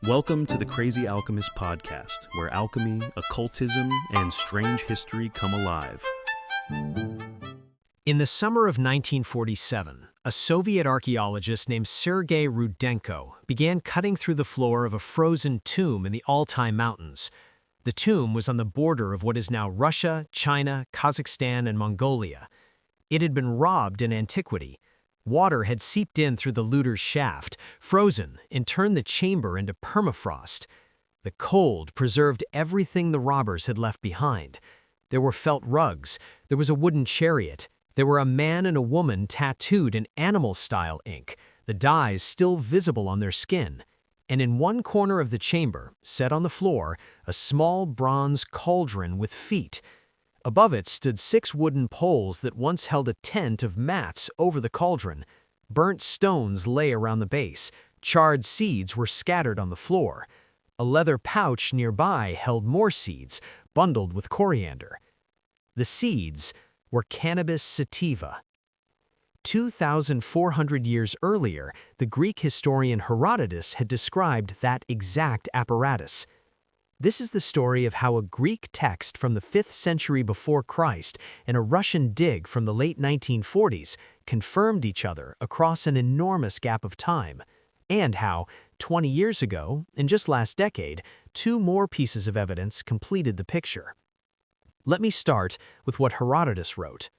Welcome to the Crazy Alchemist podcast, where alchemy, occultism, and strange history come alive. In the summer of 1947, a Soviet archaeologist named Sergei Rudenko began cutting through the floor of a frozen tomb in the Altai mountains. The tomb was on the border of what is now Russia, China, Kazakhstan, and Mongolia. It had been robbed in antiquity. Water had seeped in through the looter's shaft, frozen, and turned the chamber into permafrost. The cold preserved everything the robbers had left behind. There were felt rugs, there was a wooden chariot, there were a man and a woman tattooed in animal-style ink, the dyes still visible on their skin. And in one corner of the chamber, set on the floor, a small bronze cauldron with feet. Above it stood 6 wooden poles that once held a tent of mats over the cauldron. Burnt stones lay around the base. Charred seeds were scattered on the floor. A leather pouch nearby held more seeds, bundled with coriander. The seeds were cannabis sativa. 2,400 years earlier, the Greek historian Herodotus had described that exact apparatus. This is the story of how a Greek text from the 5th century before Christ and a Russian dig from the late 1940s confirmed each other across an enormous gap of time, and how, 20 years ago, in just last decade, 2 more pieces of evidence completed the picture. Let me start with what Herodotus wrote.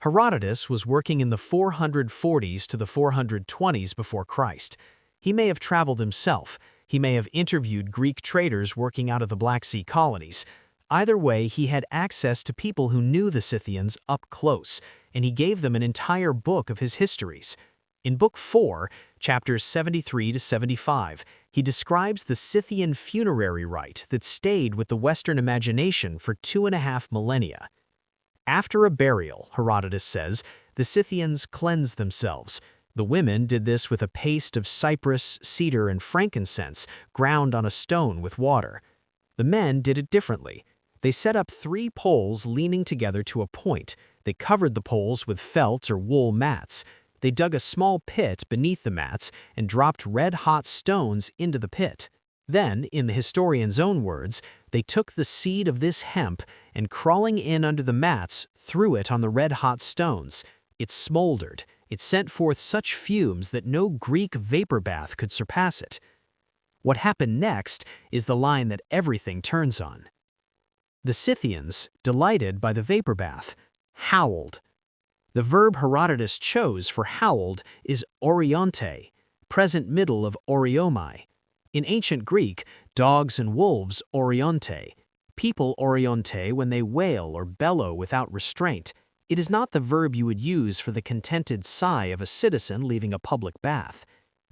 Herodotus was working in the 440s to the 420s before Christ. He may have traveled himself. He may have interviewed Greek traders working out of the Black Sea colonies. Either way, he had access to people who knew the Scythians up close, and he gave them an entire book of his histories. In Book 4, chapters 73 to 75, he describes the Scythian funerary rite that stayed with the Western imagination for 2.5 millennia. After a burial, Herodotus says, the Scythians cleansed themselves. The women did this with a paste of cypress, cedar, and frankincense ground on a stone with water. The men did it differently. They set up 3 poles leaning together to a point. They covered the poles with felt or wool mats. They dug a small pit beneath the mats and dropped red-hot stones into the pit. Then, in the historian's own words, they took the seed of this hemp and, crawling in under the mats, threw it on the red-hot stones. It smoldered. It sent forth such fumes that no Greek vapor bath could surpass it. What happened next is the line that everything turns on. The Scythians, delighted by the vapor bath, howled. The verb Herodotus chose for howled is orionte, present middle of oriomai. In ancient Greek, dogs and wolves orionte. People orionte when they wail or bellow without restraint. It is not the verb you would use for the contented sigh of a citizen leaving a public bath.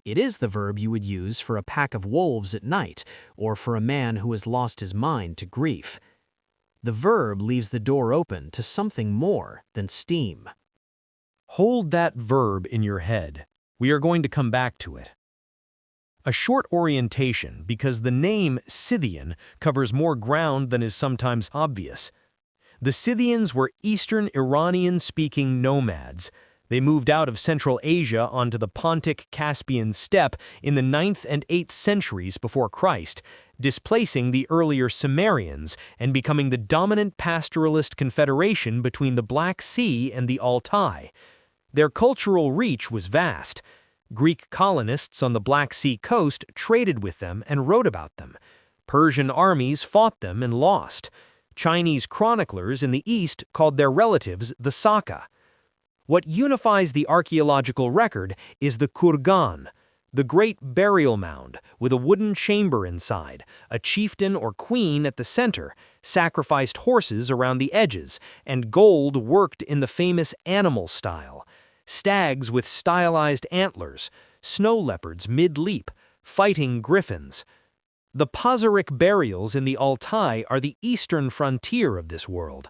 It is the verb you would use for a pack of wolves at night, or for a man who has lost his mind to grief. The verb leaves the door open to something more than steam. Hold that verb in your head. We are going to come back to it. A short orientation, because the name Scythian covers more ground than is sometimes obvious. The Scythians were Eastern Iranian-speaking nomads. They moved out of Central Asia onto the Pontic-Caspian steppe in the 9th and 8th centuries before Christ, displacing the earlier Sumerians and becoming the dominant pastoralist confederation between the Black Sea and the Altai. Their cultural reach was vast. Greek colonists on the Black Sea coast traded with them and wrote about them. Persian armies fought them and lost. Chinese chroniclers in the East called their relatives the Saka. What unifies the archaeological record is the kurgan, the great burial mound with a wooden chamber inside, a chieftain or queen at the center, sacrificed horses around the edges, and gold worked in the famous animal style. Stags with stylized antlers, snow leopards mid-leap, fighting griffins. The Pazyryk burials in the Altai are the eastern frontier of this world.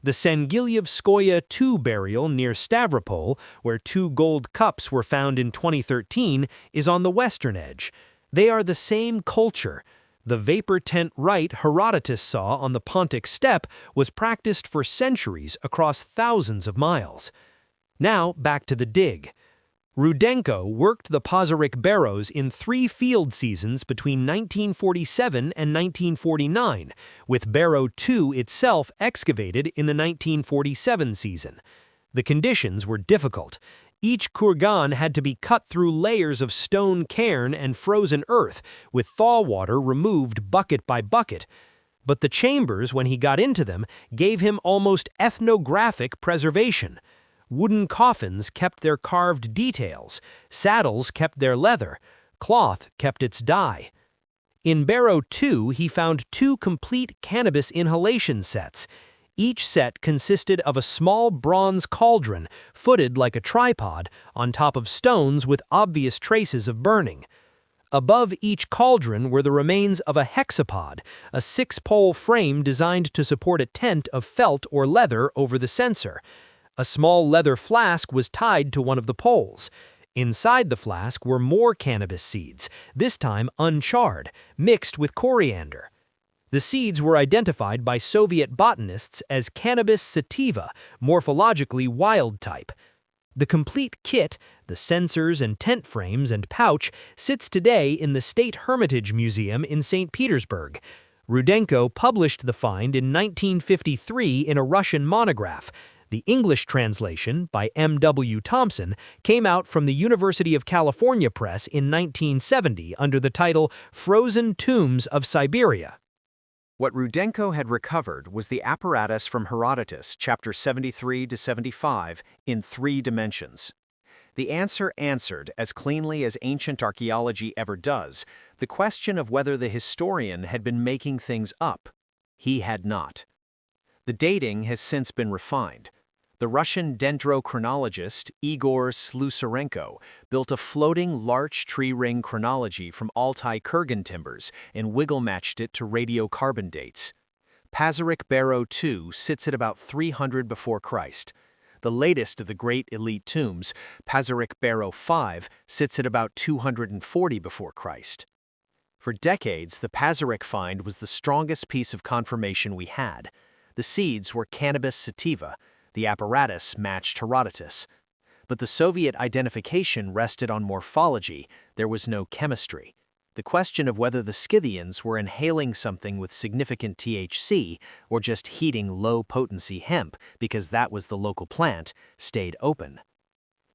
The Sengilievskoye II burial near Stavropol, where 2 gold cups were found in 2013, is on the western edge. They are the same culture. The vapor tent rite Herodotus saw on the Pontic steppe was practiced for centuries across thousands of miles. Now back to the dig. Rudenko worked the Pazyryk barrows in 3 field seasons between 1947 and 1949, with Barrow 2 itself excavated in the 1947 season. The conditions were difficult. Each kurgan had to be cut through layers of stone cairn and frozen earth, with thaw water removed bucket by bucket. But the chambers, when he got into them, gave him almost ethnographic preservation. Wooden coffins kept their carved details, saddles kept their leather, cloth kept its dye. In Barrow 2, he found 2 complete cannabis inhalation sets. Each set consisted of a small bronze cauldron, footed like a tripod, on top of stones with obvious traces of burning. Above each cauldron were the remains of a hexapod, a 6-pole frame designed to support a tent of felt or leather over the censer. A small leather flask was tied to one of the poles. Inside the flask were more cannabis seeds, this time uncharred, mixed with coriander. The seeds were identified by Soviet botanists as cannabis sativa, morphologically wild type. The complete kit, the censers and tent frames and pouch, sits today in the State Hermitage Museum in St. Petersburg. Rudenko published the find in 1953 in a Russian monograph. The English translation, by M.W. Thompson, came out from the University of California Press in 1970 under the title Frozen Tombs of Siberia. What Rudenko had recovered was the apparatus from Herodotus, chapter 73 to 75, in 3 dimensions. The answer answered, as cleanly as ancient archaeology ever does, the question of whether the historian had been making things up. He had not. The dating has since been refined. The Russian dendrochronologist Igor Slusarenko built a floating larch tree ring chronology from Altai kurgan timbers and wiggle-matched it to radiocarbon dates. Pazyryk Barrow 2 sits at about 300 before Christ. The latest of the great elite tombs, Pazyryk Barrow 5, sits at about 240 before Christ. For decades, the Pazyryk find was the strongest piece of confirmation we had. The seeds were cannabis sativa. The apparatus matched Herodotus. But the Soviet identification rested on morphology. There was no chemistry. The question of whether the Scythians were inhaling something with significant THC or just heating low-potency hemp because that was the local plant stayed open.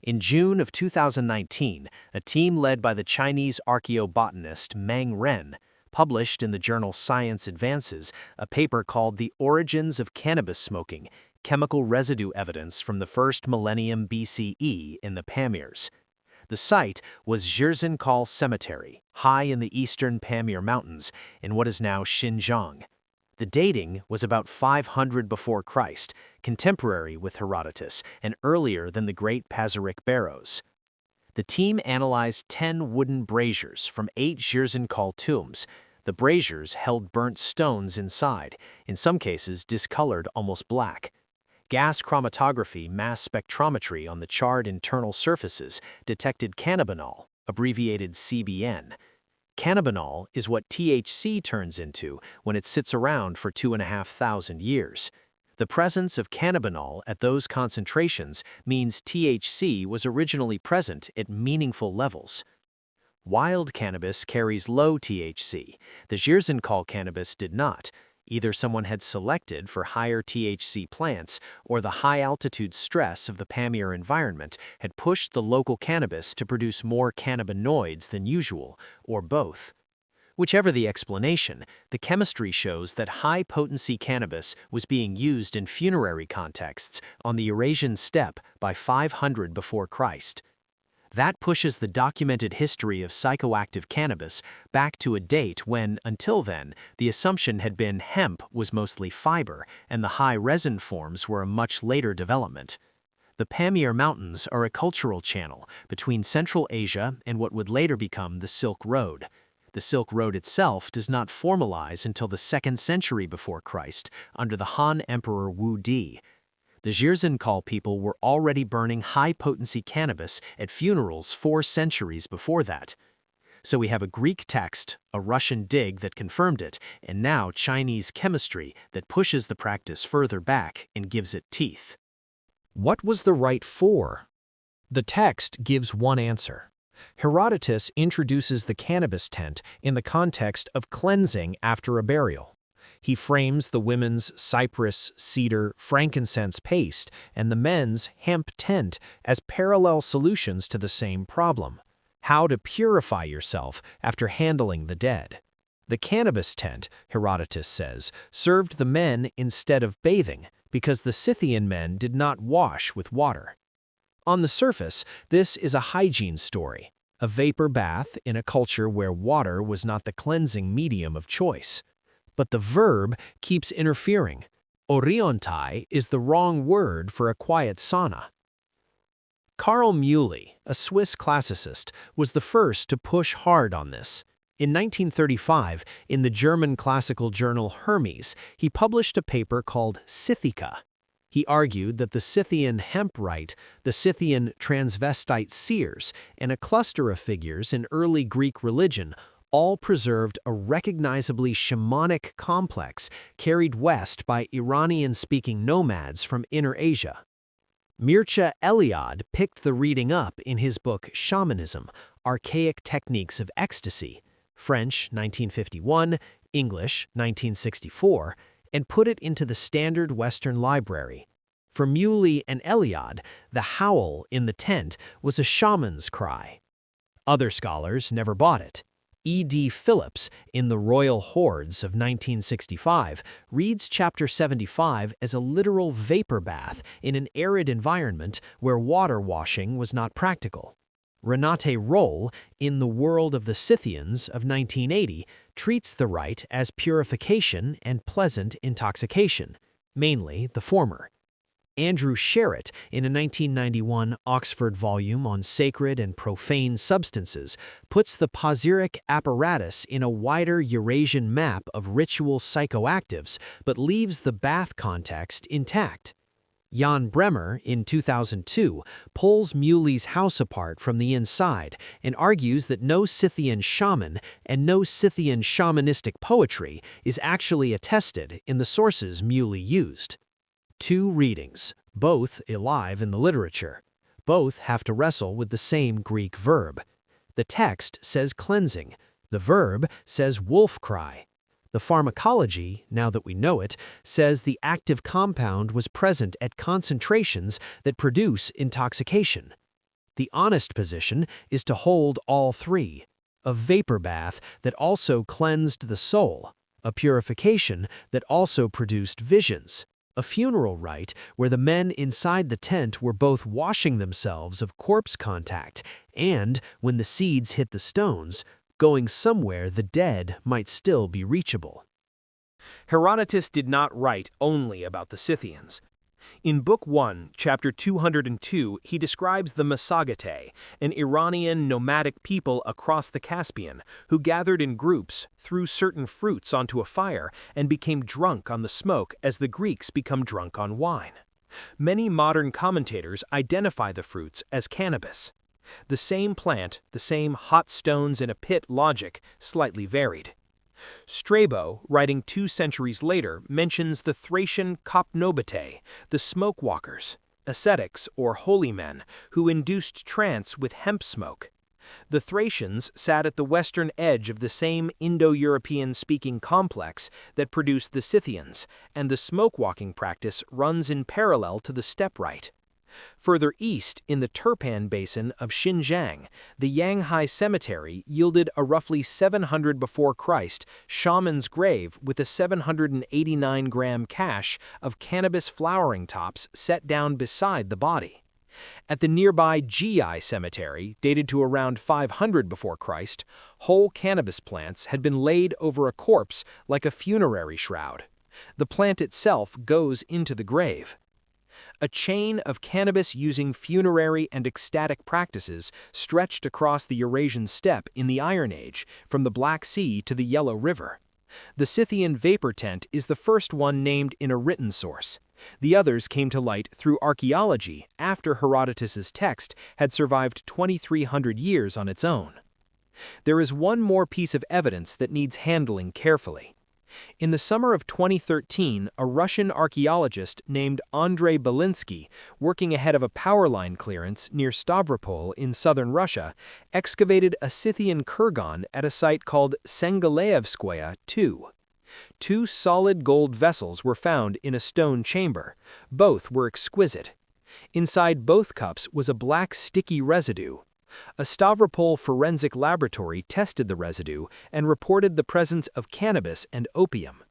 In June of 2019, a team led by the Chinese archaeobotanist Meng Ren published in the journal Science Advances a paper called The Origins of Cannabis Smoking, Chemical Residue Evidence from the First Millennium BCE in the Pamirs. The site was Zhirzinkal Cemetery, high in the eastern Pamir Mountains, in what is now Xinjiang. The dating was about 500 before Christ, contemporary with Herodotus, and earlier than the great Pazyryk barrows. The team analyzed 10 wooden braziers from 8 Zhirzinkal tombs. The braziers held burnt stones inside, in some cases discolored almost black. Gas chromatography mass spectrometry on the charred internal surfaces detected cannabinol, abbreviated CBN. Cannabinol is what THC turns into when it sits around for 2,500 years. The presence of cannabinol at those concentrations means THC was originally present at meaningful levels. Wild cannabis carries low THC. The Zhirzinkal cannabis did not. Either someone had selected for higher THC plants, or the high-altitude stress of the Pamir environment had pushed the local cannabis to produce more cannabinoids than usual, or both. Whichever the explanation, the chemistry shows that high-potency cannabis was being used in funerary contexts on the Eurasian steppe by 500 before Christ. That pushes the documented history of psychoactive cannabis back to a date when, until then, the assumption had been hemp was mostly fiber and the high resin forms were a much later development. The Pamir Mountains are a cultural channel between Central Asia and what would later become the Silk Road. The Silk Road itself does not formalize until the 2nd century before Christ under the Han Emperor Wu Di. The Zhirzinkal people were already burning high-potency cannabis at funerals 4 centuries before that. So we have a Greek text, a Russian dig that confirmed it, and now Chinese chemistry that pushes the practice further back and gives it teeth. What was the rite for? The text gives one answer. Herodotus introduces the cannabis tent in the context of cleansing after a burial. He frames the women's cypress, cedar, frankincense paste and the men's hemp tent as parallel solutions to the same problem: how to purify yourself after handling the dead. The cannabis tent, Herodotus says, served the men instead of bathing because the Scythian men did not wash with water. On the surface, this is a hygiene story, a vapor bath in a culture where water was not the cleansing medium of choice. But the verb keeps interfering. Oriontai is the wrong word for a quiet sauna. Carl Muley, a Swiss classicist, was the first to push hard on this. In 1935, in the German classical journal Hermes, he published a paper called Scythica. He argued that the Scythian hemp rite, the Scythian transvestite seers, and a cluster of figures in early Greek religion all preserved a recognizably shamanic complex carried west by Iranian-speaking nomads from Inner Asia. Mircea Eliade picked the reading up in his book Shamanism, Archaic Techniques of Ecstasy, French 1951, English 1964, and put it into the standard Western library. For Muley and Eliade, the howl in the tent was a shaman's cry. Other scholars never bought it. E.D. Phillips, in The Royal Hordes of 1965, reads Chapter 75 as a literal vapor bath in an arid environment where water washing was not practical. Renate Roll, in The World of the Scythians of 1980, treats the rite as purification and pleasant intoxication, mainly the former. Andrew Sherritt, in a 1991 Oxford volume on sacred and profane substances, puts the Pazyryk apparatus in a wider Eurasian map of ritual psychoactives but leaves the bath context intact. Jan Bremer, in 2002, pulls Muley's house apart from the inside and argues that no Scythian shaman and no Scythian shamanistic poetry is actually attested in the sources Muley used. Two readings, both alive in the literature. Both have to wrestle with the same Greek verb. The text says cleansing. The verb says wolf cry. The pharmacology, now that we know it, says the active compound was present at concentrations that produce intoxication. The honest position is to hold all three: a vapor bath that also cleansed the soul, a purification that also produced visions, a funeral rite where the men inside the tent were both washing themselves of corpse contact and, when the seeds hit the stones, going somewhere the dead might still be reachable. Herodotus did not write only about the Scythians. In Book 1, Chapter 202, he describes the Massagetæ, an Iranian nomadic people across the Caspian who gathered in groups, threw certain fruits onto a fire, and became drunk on the smoke as the Greeks become drunk on wine. Many modern commentators identify the fruits as cannabis. The same plant, the same hot stones in a pit logic, slightly varied. Strabo, writing 2 centuries later, mentions the Thracian Kopnobatae, the smoke walkers, ascetics or holy men, who induced trance with hemp smoke. The Thracians sat at the western edge of the same Indo-European-speaking complex that produced the Scythians, and the smoke-walking practice runs in parallel to the steppe rite. Further east, in the Turpan Basin of Xinjiang, the Yanghai Cemetery yielded a roughly 700 before Christ shaman's grave with a 789-gram cache of cannabis flowering tops set down beside the body. At the nearby Gi Cemetery, dated to around 500 before Christ, whole cannabis plants had been laid over a corpse like a funerary shroud. The plant itself goes into the grave. A chain of cannabis-using funerary and ecstatic practices stretched across the Eurasian steppe in the Iron Age, from the Black Sea to the Yellow River. The Scythian vapor tent is the first one named in a written source. The others came to light through archaeology after Herodotus's text had survived 2,300 years on its own. There is one more piece of evidence that needs handling carefully. In the summer of 2013, a Russian archaeologist named Andrei Belinsky, working ahead of a power line clearance near Stavropol in southern Russia, excavated a Scythian kurgan at a site called Sengeleevskoye II. Two solid gold vessels were found in a stone chamber. Both were exquisite. Inside both cups was a black sticky residue. A Stavropol forensic laboratory tested the residue and reported the presence of cannabis and opium.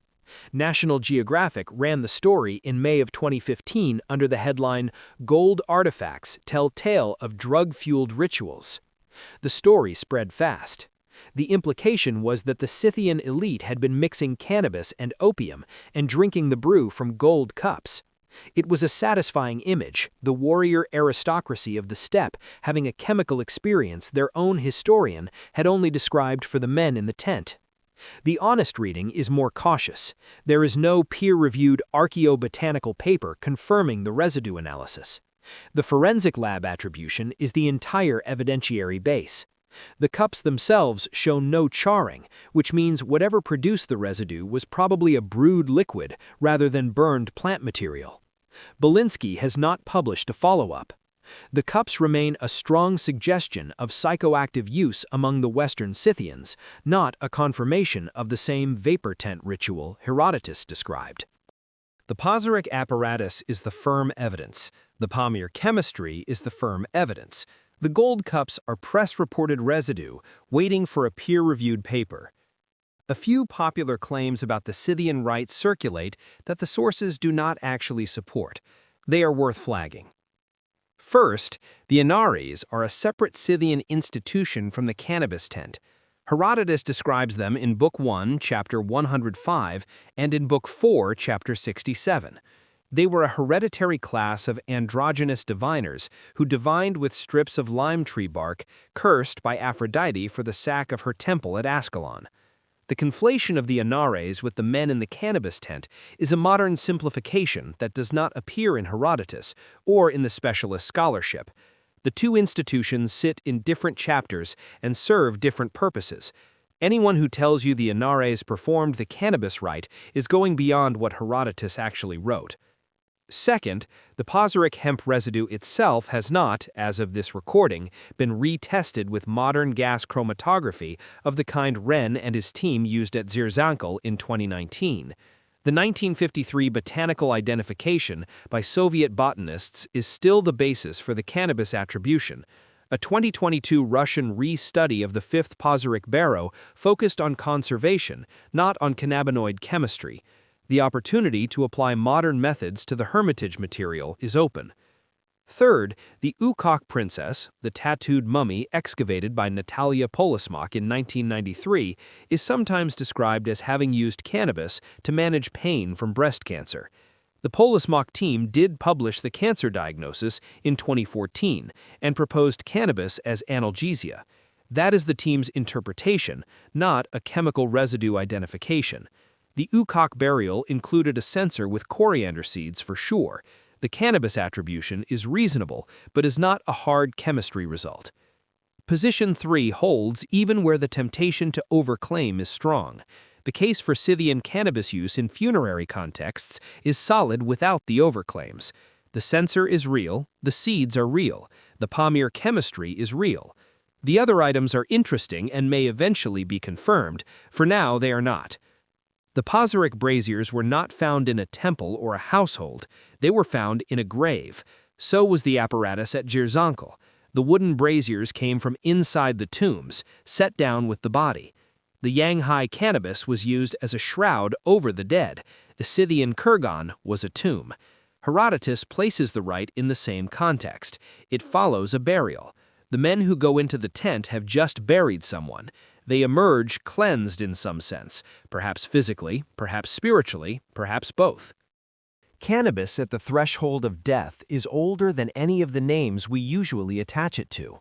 National Geographic ran the story in May of 2015 under the headline, "Gold Artifacts Tell Tale of Drug-Fueled Rituals." The story spread fast. The implication was that the Scythian elite had been mixing cannabis and opium and drinking the brew from gold cups. It was a satisfying image, the warrior aristocracy of the steppe having a chemical experience their own historian had only described for the men in the tent. The honest reading is more cautious. There is no peer-reviewed archaeobotanical paper confirming the residue analysis. The forensic lab attribution is the entire evidentiary base. The cups themselves show no charring, which means whatever produced the residue was probably a brewed liquid rather than burned plant material. Belinsky has not published a follow-up. The cups remain a strong suggestion of psychoactive use among the Western Scythians, not a confirmation of the same vapor tent ritual Herodotus described. The Pazyryk apparatus is the firm evidence. The Pamir chemistry is the firm evidence. The gold cups are press-reported residue, waiting for a peer-reviewed paper. A few popular claims about the Scythian rite circulate that the sources do not actually support. They are worth flagging. First, the Inares are a separate Scythian institution from the cannabis tent. Herodotus describes them in Book 1, Chapter 105, and in Book 4, Chapter 67. They were a hereditary class of androgynous diviners who divined with strips of lime tree bark, cursed by Aphrodite for the sack of her temple at Ascalon. The conflation of the Inares with the men in the cannabis tent is a modern simplification that does not appear in Herodotus or in the specialist scholarship. The two institutions sit in different chapters and serve different purposes. Anyone who tells you the Inares performed the cannabis rite is going beyond what Herodotus actually wrote. Second, the Pazyryk hemp residue itself has not, as of this recording, been retested with modern gas chromatography of the kind Wren and his team used at Zhirzankal in 2019. The 1953 botanical identification by Soviet botanists is still the basis for the cannabis attribution. A 2022 Russian re-study of the fifth Pazyryk barrow focused on conservation, not on cannabinoid chemistry. The opportunity to apply modern methods to the hermitage material is open. Third, the Ukok princess, the tattooed mummy excavated by Natalia Polismak in 1993, is sometimes described as having used cannabis to manage pain from breast cancer. The Polismak team did publish the cancer diagnosis in 2014 and proposed cannabis as analgesia. That is the team's interpretation, not a chemical residue identification. The Ukok burial included a censer with coriander seeds for sure. The cannabis attribution is reasonable, but is not a hard chemistry result. Position 3 holds even where the temptation to overclaim is strong. The case for Scythian cannabis use in funerary contexts is solid without the overclaims. The censer is real, the seeds are real, the Pamir chemistry is real. The other items are interesting and may eventually be confirmed. For now, they are not. The Pazyryk braziers were not found in a temple or a household. They were found in a grave. So was the apparatus at Zhirzankal. The wooden braziers came from inside the tombs, set down with the body. The Yanghai cannabis was used as a shroud over the dead. The Scythian kurgan was a tomb. Herodotus places the rite in the same context. It follows a burial. The men who go into the tent have just buried someone. They emerge cleansed in some sense, perhaps physically, perhaps spiritually, perhaps both. Cannabis at the threshold of death is older than any of the names we usually attach it to.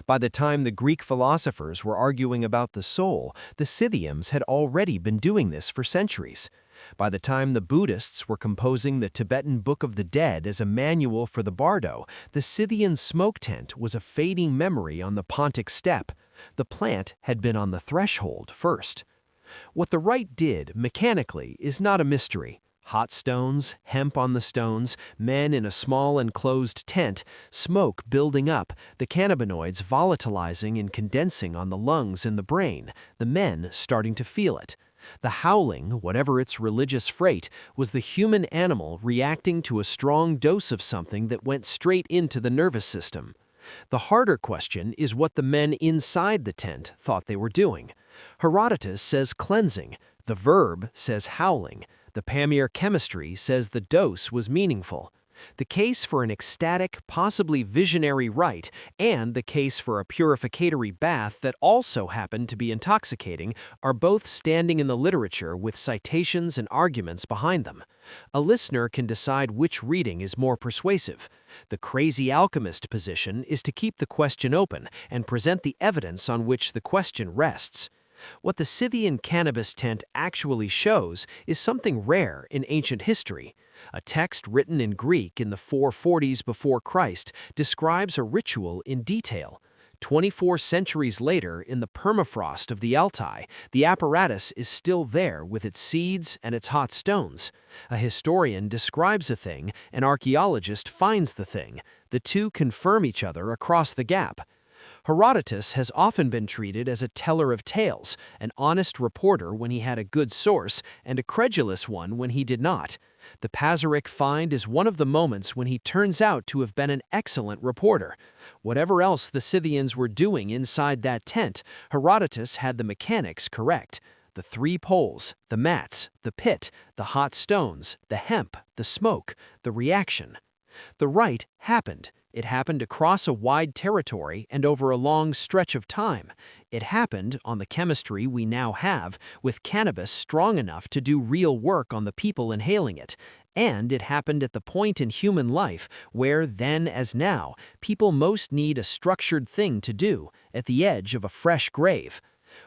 By the time the Greek philosophers were arguing about the soul, the Scythians had already been doing this for centuries. By the time the Buddhists were composing the Tibetan Book of the Dead as a manual for the bardo, the Scythian smoke tent was a fading memory on the Pontic steppe. The plant had been on the threshold first. What the rite did, mechanically, is not a mystery. Hot stones, hemp on the stones, men in a small enclosed tent, smoke building up, the cannabinoids volatilizing and condensing on the lungs and the brain, the men starting to feel it. The howling, whatever its religious freight, was the human animal reacting to a strong dose of something that went straight into the nervous system. The harder question is what the men inside the tent thought they were doing. Herodotus says cleansing, the verb says howling, the Pamir chemistry says the dose was meaningful. The case for an ecstatic, possibly visionary rite, and the case for a purificatory bath that also happened to be intoxicating are both standing in the literature with citations and arguments behind them. A listener can decide which reading is more persuasive. The crazy alchemist position is to keep the question open and present the evidence on which the question rests. What the Scythian cannabis tent actually shows is something rare in ancient history. A text written in Greek in the 440s before Christ describes a ritual in detail. 24 centuries later, in the permafrost of the Altai, the apparatus is still there with its seeds and its hot stones. A historian describes a thing, an archaeologist finds the thing. The two confirm each other across the gap. Herodotus has often been treated as a teller of tales, an honest reporter when he had a good source, and a credulous one when he did not. The Pazyryk find is one of the moments when he turns out to have been an excellent reporter. Whatever else the Scythians were doing inside that tent, Herodotus had the mechanics correct. The 3 poles, the mats, the pit, the hot stones, the hemp, the smoke, the reaction. The rite happened. It happened across a wide territory and over a long stretch of time. It happened on the chemistry we now have, with cannabis strong enough to do real work on the people inhaling it. And it happened at the point in human life where, then as now, people most need a structured thing to do, at the edge of a fresh grave.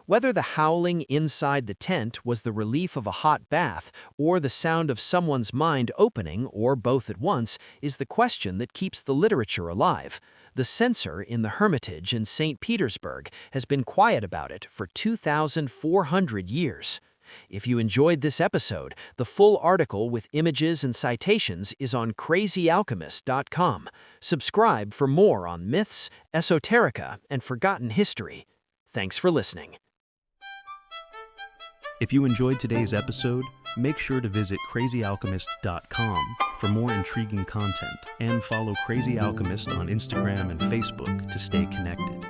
Whether the howling inside the tent was the relief of a hot bath or the sound of someone's mind opening, or both at once, is the question that keeps the literature alive. The censor in the Hermitage in St. Petersburg has been quiet about it for 2,400 years. If you enjoyed this episode, the full article with images and citations is on crazyalchemist.com. Subscribe for more on myths, esoterica, and forgotten history. Thanks for listening. If you enjoyed today's episode, make sure to visit crazyalchemist.com for more intriguing content and follow Crazy Alchemist on Instagram and Facebook to stay connected.